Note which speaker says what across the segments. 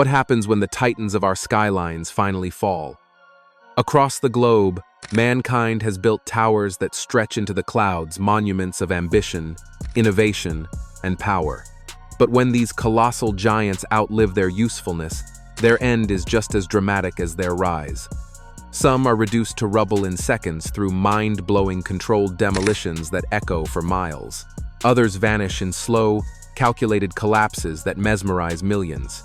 Speaker 1: What happens when the titans of our skylines finally fall? Across the globe, mankind has built towers that stretch into the clouds, monuments of ambition, innovation, and power. But when these colossal giants outlive their usefulness, their end is just as dramatic as their rise. Some are reduced to rubble in seconds through mind-blowing controlled demolitions that echo for miles. Others vanish in slow, calculated collapses that mesmerize millions.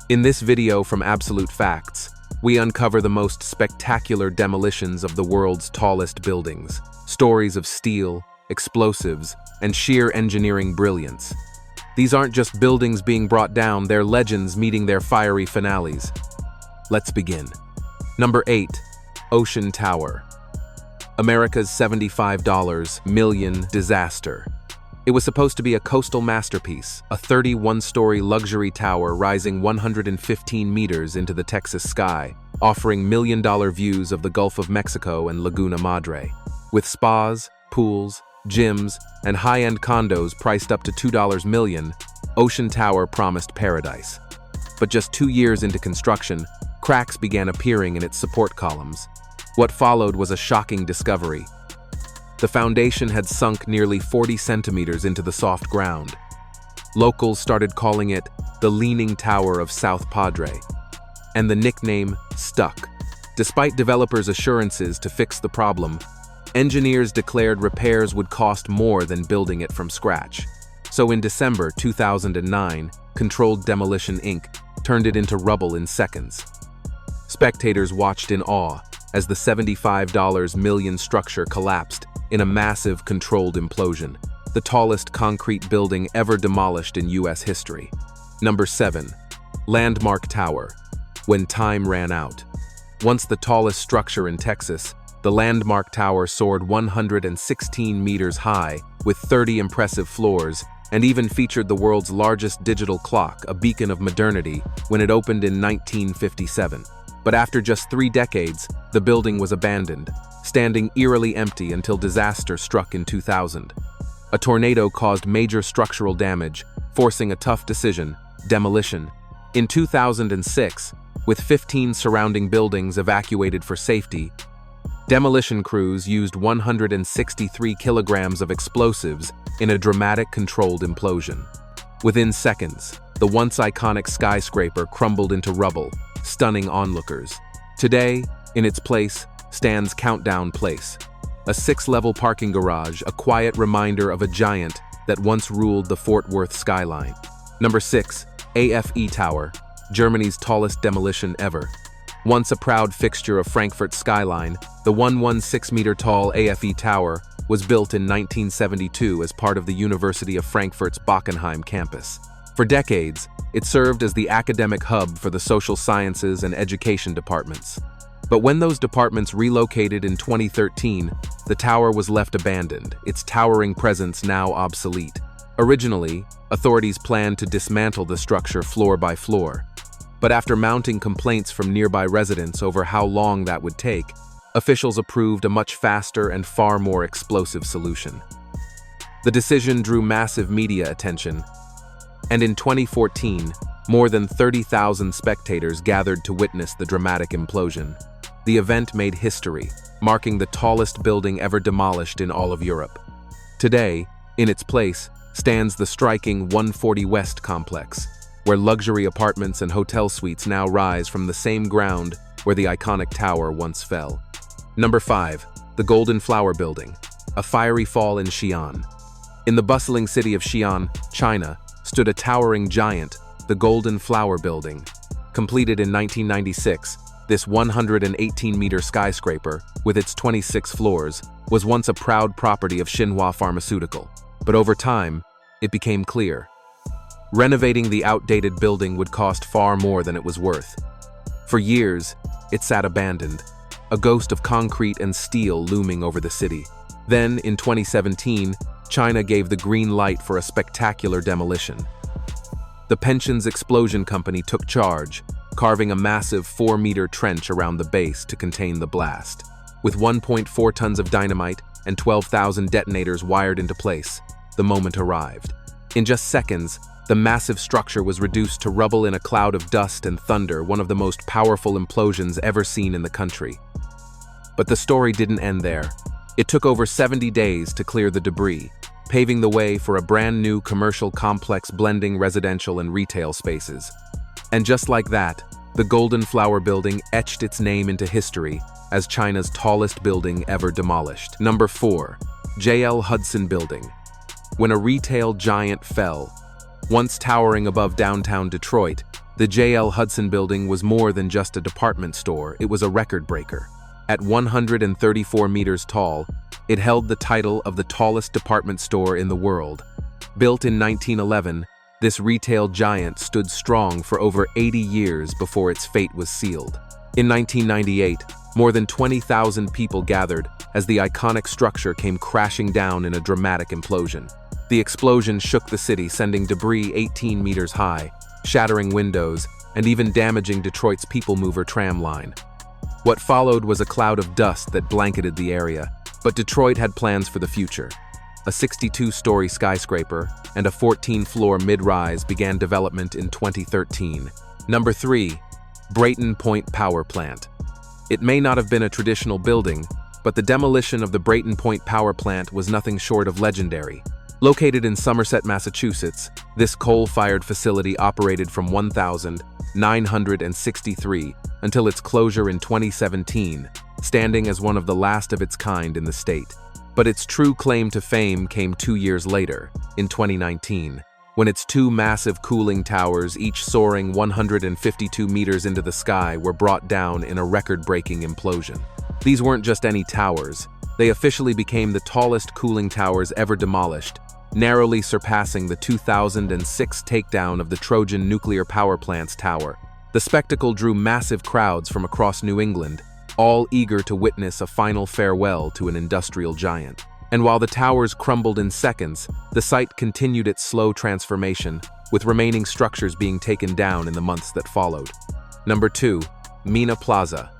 Speaker 1: In this video from Absolute Facts, we uncover the most spectacular demolitions of the world's tallest buildings, stories of steel, explosives, and sheer engineering brilliance. These aren't just buildings being brought down, they're legends meeting their fiery finales. Let's begin. Number 8. Ocean Tower. America's $75 million disaster. It was supposed to be a coastal masterpiece, a 31-story luxury tower rising 115 meters into the Texas sky, offering million-dollar views of the Gulf of Mexico and Laguna Madre. With spas, pools, gyms, and high-end condos priced up to $2 million, Ocean Tower promised paradise. But just 2 years into construction, cracks began appearing in its support columns. What followed was a shocking discovery. The foundation had sunk nearly 40 centimeters into the soft ground. Locals started calling it the Leaning Tower of South Padre, and the nickname stuck. Despite developers' assurances to fix the problem, engineers declared repairs would cost more than building it from scratch. So in December 2009, Controlled Demolition Inc. turned it into rubble in seconds. Spectators watched in awe as the $75 million structure collapsed in a massive controlled implosion, the tallest concrete building ever demolished in U.S. history. Number 7. Landmark Tower. When time ran out. Once the tallest structure in Texas, the Landmark Tower soared 116 meters high, with 30 impressive floors, and even featured the world's largest digital clock, a beacon of modernity, when it opened in 1957. But after just 3 decades, the building was abandoned, standing eerily empty until disaster struck in 2000. A tornado caused major structural damage, forcing a tough decision: demolition. In 2006, with 15 surrounding buildings evacuated for safety, demolition crews used 163 kilograms of explosives in a dramatic controlled implosion. Within seconds, the once iconic skyscraper crumbled into rubble, stunning onlookers. Today, in its place, stands Countdown Place, a 6-level parking garage, a quiet reminder of a giant that once ruled the Fort Worth skyline. Number 6. AFE Tower, Germany's tallest demolition ever. Once a proud fixture of Frankfurt's skyline, the 116-meter-tall AFE Tower was built in 1972 as part of the University of Frankfurt's Bockenheim campus. For decades, it served as the academic hub for the social sciences and education departments. But when those departments relocated in 2013, the tower was left abandoned, its towering presence now obsolete. Originally, authorities planned to dismantle the structure floor by floor. But after mounting complaints from nearby residents over how long that would take, officials approved a much faster and far more explosive solution. The decision drew massive media attention, and in 2014, more than 30,000 spectators gathered to witness the dramatic implosion. The event made history, marking the tallest building ever demolished in all of Europe. Today, in its place, stands the striking 140 West complex, where luxury apartments and hotel suites now rise from the same ground where the iconic tower once fell. Number 5. The Golden Flower Building, a fiery fall in Xi'an. In the bustling city of Xi'an, China, stood a towering giant, the Golden Flower Building. Completed in 1996, this 118-meter skyscraper, with its 26 floors, was once a proud property of Xinhua Pharmaceutical. But over time, it became clear. Renovating the outdated building would cost far more than it was worth. For years, it sat abandoned, a ghost of concrete and steel looming over the city. Then, in 2017, China gave the green light for a spectacular demolition. The Pensions Explosion Company took charge, carving a massive 4-meter trench around the base to contain the blast. With 1.4 tons of dynamite and 12,000 detonators wired into place, the moment arrived. In just seconds, the massive structure was reduced to rubble in a cloud of dust and thunder, one of the most powerful implosions ever seen in the country. But the story didn't end there. It took over 70 days to clear the debris, paving the way for a brand new commercial complex blending residential and retail spaces. And just like that, the Golden Flower Building etched its name into history as China's tallest building ever demolished. Number 4. Hudson Building. When a retail giant fell. Once towering above downtown Detroit, the Hudson Building was more than just a department store, it was a record breaker. At 134 meters tall, it held the title of the tallest department store in the world. Built in 1911, this retail giant stood strong for over 80 years before its fate was sealed. In 1998, more than 20,000 people gathered as the iconic structure came crashing down in a dramatic implosion. The explosion shook the city, sending debris 18 meters high, shattering windows, and even damaging Detroit's People Mover tram line. What followed was a cloud of dust that blanketed the area, but Detroit had plans for the future. A 62-story skyscraper and a 14-floor mid-rise began development in 2013. Number 3. Braen Point Power Plant. It may not have been a traditional building, but the demolition of the Braen Point Power Plant was nothing short of legendary. Located in Somerset, Massachusetts, this coal-fired facility operated from 1963 until its closure in 2017, standing as one of the last of its kind in the state. But its true claim to fame came 2 years later, in 2019, when its 2 massive cooling towers, each soaring 152 meters into the sky, were brought down in a record-breaking implosion. These weren't just any towers. They officially became the tallest cooling towers ever demolished, narrowly surpassing the 2006 takedown of the Trojan nuclear power plant's tower. The spectacle drew massive crowds from across New England, all eager to witness a final farewell to an industrial giant. And while the towers crumbled in seconds, the site continued its slow transformation, with remaining structures being taken down in the months that followed. Number 2. Mina Plaza.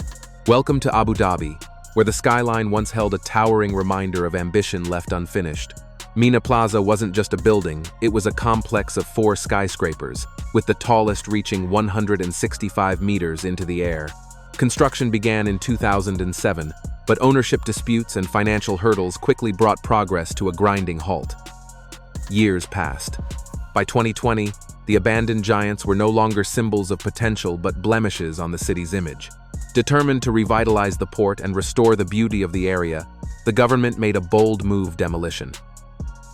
Speaker 1: Welcome to Abu Dhabi, where the skyline once held a towering reminder of ambition left unfinished. Mina Plaza wasn't just a building, it was a complex of 4 skyscrapers, with the tallest reaching 165 meters into the air. Construction began in 2007, but ownership disputes and financial hurdles quickly brought progress to a grinding halt. Years passed. By 2020, the abandoned giants were no longer symbols of potential but blemishes on the city's image. Determined to revitalize the port and restore the beauty of the area, the government made a bold move: demolition.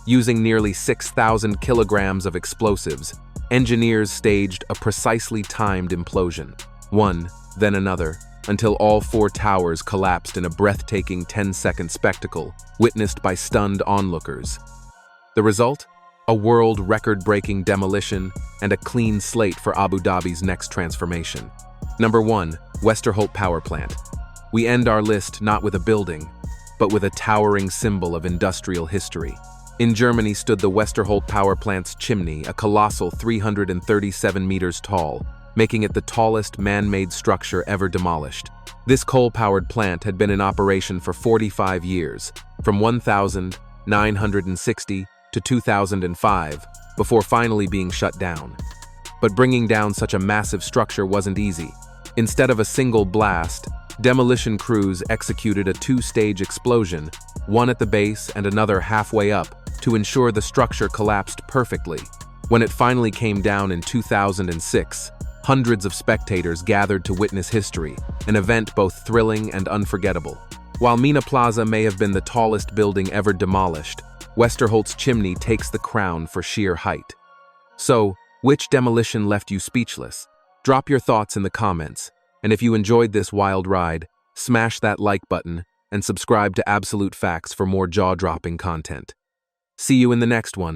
Speaker 1: Using nearly 6,000 kilograms of explosives, engineers staged a precisely timed implosion, one, then another, until all 4 towers collapsed in a breathtaking 10-second spectacle witnessed by stunned onlookers. The result? A world record-breaking demolition and a clean slate for Abu Dhabi's next transformation. Number 1. Westerhalt Power Plant. We end our list not with a building, but with a towering symbol of industrial history. In Germany stood the Westerhalt Power Plant's chimney, a colossal 337 meters tall, making it the tallest man-made structure ever demolished. This coal-powered plant had been in operation for 45 years, from 1960 to 2005, before finally being shut down. But bringing down such a massive structure wasn't easy. Instead of a single blast, demolition crews executed a 2-stage explosion, one at the base and another halfway up, to ensure the structure collapsed perfectly. When it finally came down in 2006, hundreds of spectators gathered to witness history, an event both thrilling and unforgettable. While Mina Plaza may have been the tallest building ever demolished, Westerhalt's chimney takes the crown for sheer height. So, which demolition left you speechless? Drop your thoughts in the comments, and if you enjoyed this wild ride, smash that like button and subscribe to Absolute Facts for more jaw-dropping content. See you in the next one.